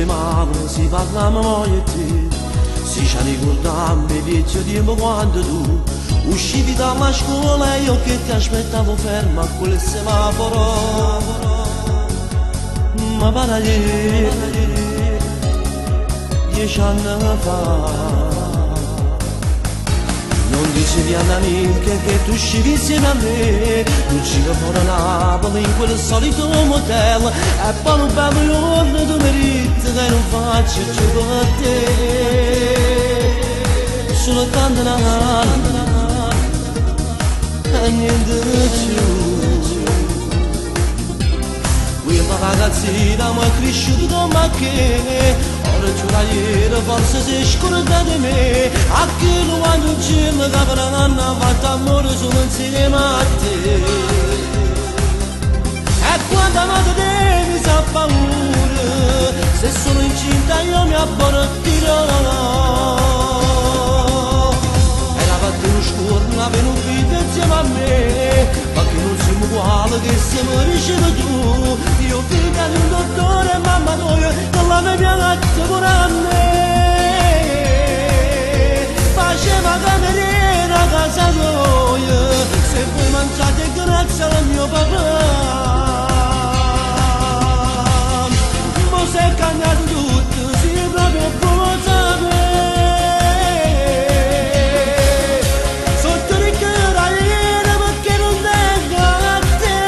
mamma si parlavamo io e te, si ci ricordiamo il vecchio tempo quando tu uscivi dalla scuola e io che ti aspettavo ferma a quel semaforo. Ma para ieri, 10 anni fa, non dicevi all'amica che tu uscivi insieme a me, usciva fuori a Napoli in quel solito motel, e poi un bello giorno tu mi ritti che non faccio più per te, solo tanto anni e niente più. Quella ragazzina mi è cresciuta come che, ora giornaliera forse si scorda di me, a chi lo quando un cielo che avranno fatto amore solo insieme a te. E quando amate te mi sa paura, se sono incinta io mi abortirò. Era fatto uno scorno, aveva un figlio insieme a me, ma che non siamo uguali che siamo riusciti tu. Io figlio di un dottore e mamma tua, che la mia pianata pure a me. Faceva cameriera a casa tua, se voi mangiate grazie al mio papà. Ma se è cambiato tutto, si è proprio come sapere. Sotto di carriera perché non tengo a te.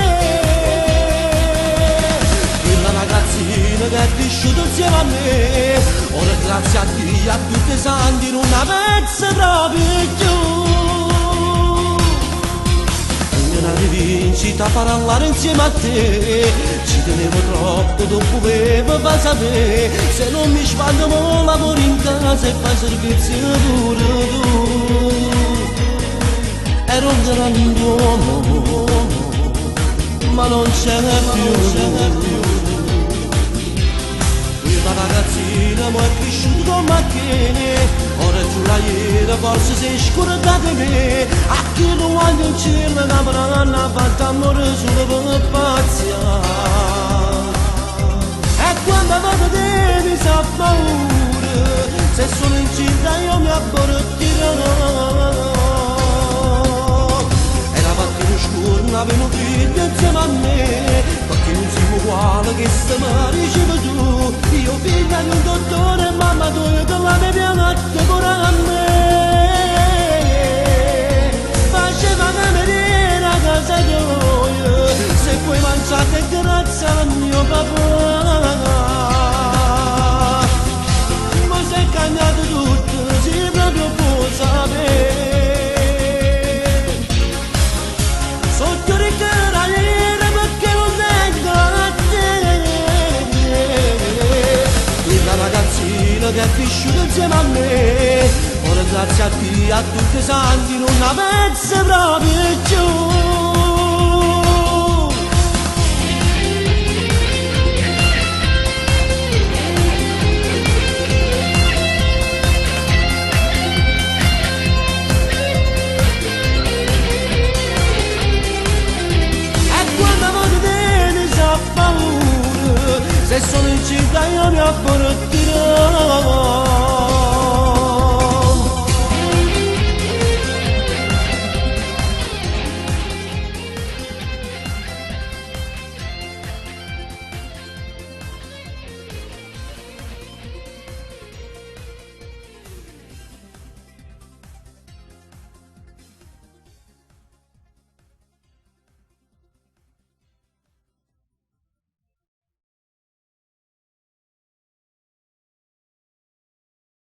Quella ragazzina che è cresciuta insieme a me, ora grazie a Dio, a tutti i santi, non la penso proprio più. Rivincita a parlare insieme a te, ci tenevo troppo, dovevo far sapere, se non mi spando mo lavoro in casa e fai servizio pure tu. Ero un grand'uomo, ma non c'è più. Quella ragazzina mi è cresciuta come che, ora giornaliera forse si scorda di me, a chi lo quando il cielo che avranno fatto amore solo per paziare. E quando vado te mi sa paura, se sono incinta io mi abortirò. Era fatto uno scorno, avevo un figlio insieme a me, perché non siamo uguali che se mi ricevi tu. Io figlio di un dottore e mamma tua, che la mia pianata pure a me. Faceva cameriera a casa tua, se poi mangiate grazie al mio papà. Ma se è cambiato tutto, si proprio può sapere. Sotto di carriera perché non tengo a te. Quella ragazzina che è cresciuta insieme a me, ora grazie a Dio, a tutti i santi, non la penso proprio più. Se sono incinta io mi aborto.